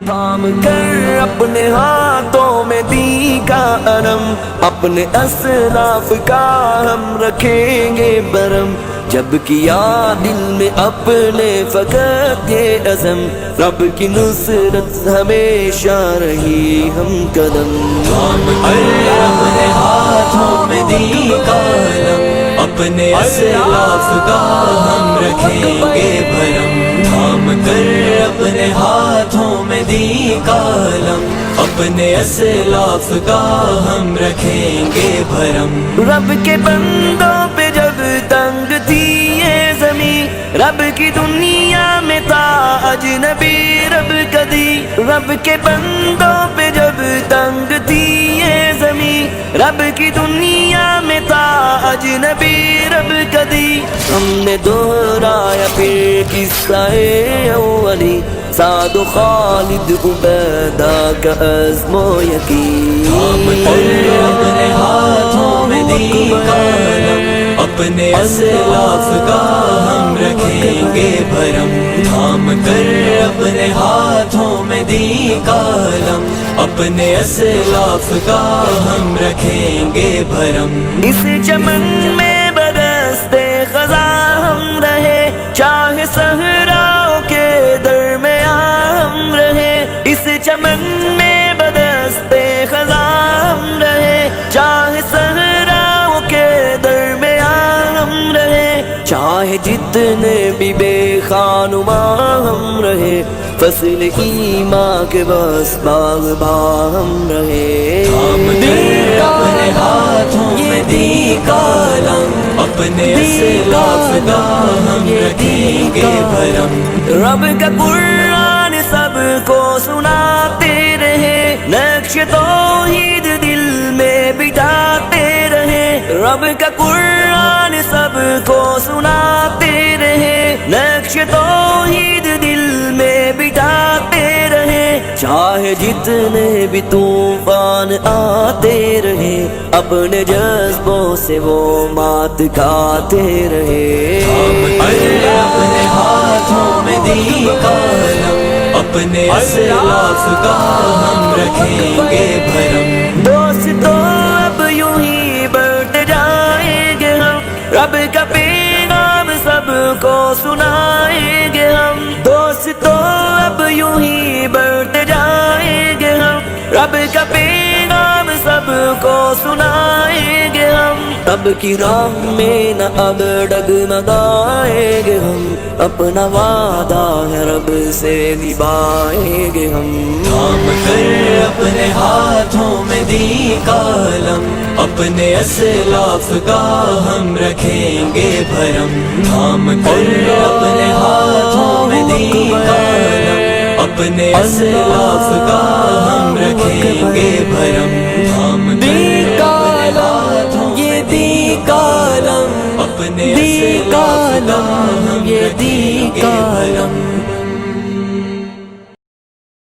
تھام کر اپنے ہاتھوں میں دی کا علم، اپنے اسلاف کا ہم رکھیں گے برم، جب کیا دل میں اپنے فقط یہ عزم، رب کی نصرت ہمیشہ رہی ہم قدم۔ تھام کر اپنے ہاتھوں میں دی کا علم، اپنے اسلاف کا ہم رکھیں گے بھرم، تھام کر اپنے ہاتھوں میں دی کا علم، اپنے اسلاف کا ہم رکھیں گے بھرم۔ رب کے بندوں پہ جب تنگ تھی یہ زمین، رب کی دنیا میں تھا اجنبی رب کدی، رب کے بندوں پہ جب تنگ تھی یہ زمین، رب کی دنیا میں تھا اجنبی رب کدی، ہم نے دہرایا پھر قصہ اولی، سعد و خالد عبیدہ کا عزم و یقین۔ تھام کر اپنے ہاتھوں میں دی کا علم، اپنے اسلاف کا ہم رکھیں گے بھرم، تھام کر اپنے ہاتھوں میں دی کا علم، اپنے اسلاف کا ہم رکھیں گے بھرم۔ اس چمن میں برستے خزاں ہم رہے، چاہے صحراؤں کے درمیان ہم رہے، اس چمن میں برستے خزاں ہم رہے، چاہے صحراؤں کے درمیان ہم رہے، چاہے جتنے بھی بے خانما ہم رہے، فصل ایمان کے بس باغباں ہم رہے۔ تھام کر اپنے ہاتھوں میں دی کا علم، اپنے اسلاف کا ہم رکھیں گے بھرم۔ رب کا قرآن سب کو سناتے رہے، نقش توحید دل میں بٹھاتے رہے، رب کا قرآن سب کو سناتے رہے، نقش توحید دل میں بٹھاتے رہے، چاہے جتنے بھی طوفان آتے رہے، اپنے جذبوں سے وہ مات کھاتے رہے۔ تھام کر اپنے ہاتھوں میں دی کا علم، اپنے اسلاف کا ہم رکھیں گے بھرم۔ دوستو اب یوں ہی بڑھتے جائیں گے ہم، رب کا پیغام سب کو سنائیں گے ہم، دوستو اب یوں ہی بڑھتے جائیں گے ہم، رب کا پیغام سب کو سنائیں گے ہم، تب کی راہ میں نہ اب ڈگمگائیں گے ہم، اپنا وعدہ ہے رب سے نبھائیں گے ہم۔ تھام کر اپنے ہاتھوں میں دی کا علم، اپنے اسلاف کا ہم رکھیں گے بھرم، تھام کر اپنے ہاتھوں میں دی کا علم، اپنے اسلاف کا ہم رکھیں گے بھرم، تھام کر اپنے ہاتھوں میں دی کا علم، اپنے اسلاف کا ہم رکھیں گے بھرم۔